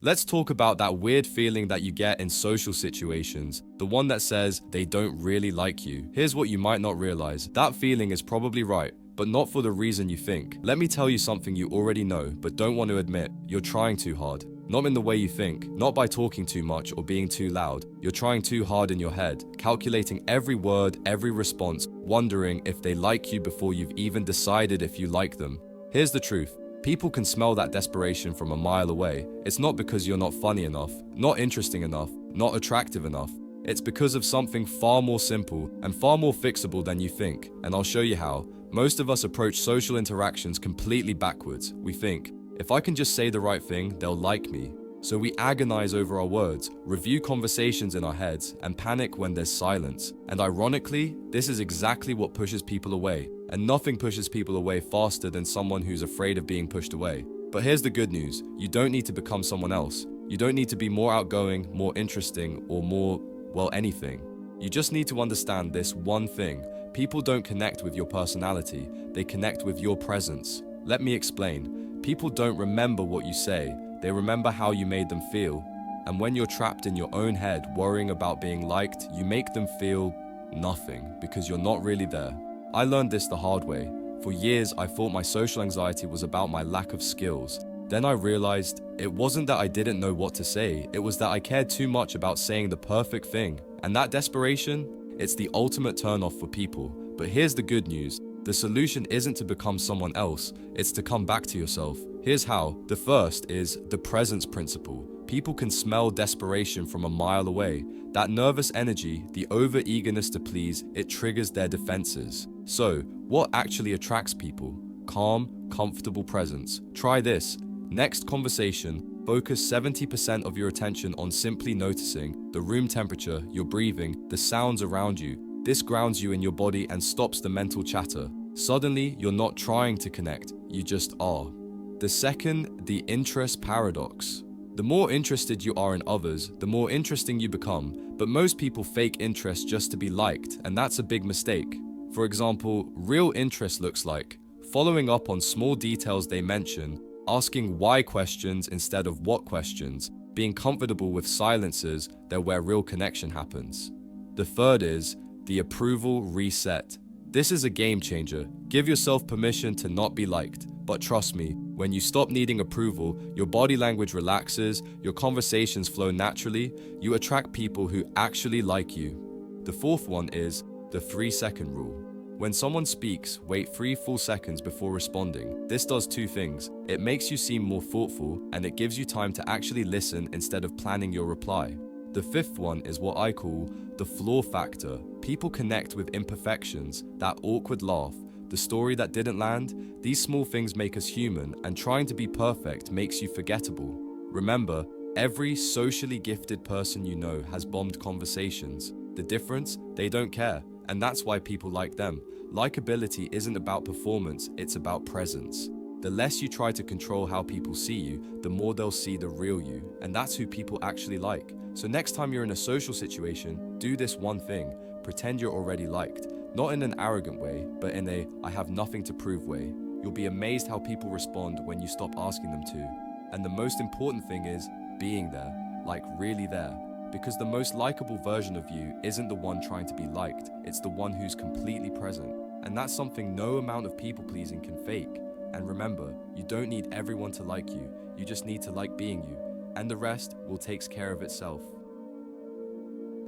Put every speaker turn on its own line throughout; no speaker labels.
Let's talk about that weird feeling that you get in social situations, the one that says they don't really like you. Here's what you might not realize. That feeling is probably right, but not for the reason you think. Let me tell you something you already know, but don't want to admit. You're trying too hard. Not in the way you think, not by talking too much or being too loud. You're trying too hard in your head, calculating every word, every response, wondering if they like you before you've even decided if you like them. Here's the truth. People can smell that desperation from a mile away. It's not because you're not funny enough, not interesting enough, not attractive enough. It's because of something far more simple and far more fixable than you think, and I'll show you how. Most of us approach social interactions completely backwards. We think, if I can just say the right thing, they'll like me. So we agonize over our words, review conversations in our heads, and panic when there's silence. And ironically, this is exactly what pushes people away. And nothing pushes people away faster than someone who's afraid of being pushed away. But here's the good news. You don't need to become someone else. You don't need to be more outgoing, more interesting, or more, well, anything. You just need to understand this one thing. People don't connect with your personality. They connect with your presence. Let me explain. People don't remember what you say. They remember how you made them feel. And when you're trapped in your own head worrying about being liked, you make them feel nothing because you're not really there. I learned this the hard way. For years, I thought my social anxiety was about my lack of skills. Then I realized it wasn't that I didn't know what to say, it was that I cared too much about saying the perfect thing. And that desperation, it's the ultimate turnoff for people. But here's the good news. The solution isn't to become someone else, it's to come back to yourself. Here's how. The first is the presence principle. People can smell desperation from a mile away. That nervous energy, the over-eagerness to please, it triggers their defenses. So, what actually attracts people? Calm, comfortable presence. Try this. Next conversation, focus 70% of your attention on simply noticing the room temperature, your breathing, the sounds around you. This grounds you in your body and stops the mental chatter. Suddenly, you're not trying to connect, you just are. The second, the interest paradox. The more interested you are in others, the more interesting you become, but most people fake interest just to be liked, and that's a big mistake. For example, real interest looks like following up on small details they mention, asking why questions instead of what questions, being comfortable with silences, they're where real connection happens. The third is the approval reset. This is a game changer. Give yourself permission to not be liked. But trust me, when you stop needing approval, your body language relaxes, your conversations flow naturally, you attract people who actually like you. The fourth one is the 3-second rule. When someone speaks, wait 3 full seconds before responding. This does 2 things. It makes you seem more thoughtful, and it gives you time to actually listen instead of planning your reply. The fifth one is what I call the flaw factor. People connect with imperfections, that awkward laugh, the story that didn't land. These small things make us human, and trying to be perfect makes you forgettable. Remember, every socially gifted person you know has bombed conversations. The difference? They don't care, and that's why people like them. Likability isn't about performance, it's about presence. The less you try to control how people see you, the more they'll see the real you, and that's who people actually like. So next time you're in a social situation, do this one thing. Pretend you're already liked. Not in an arrogant way, but in a I have nothing to prove way. You'll be amazed how people respond when you stop asking them to. And the most important thing is being there, like really there. Because the most likable version of you isn't the one trying to be liked, it's the one who's completely present. And that's something no amount of people pleasing can fake. And remember, you don't need everyone to like you, you just need to like being you. And the rest will take care of itself.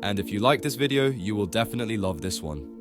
And if you like this video, you will definitely love this one.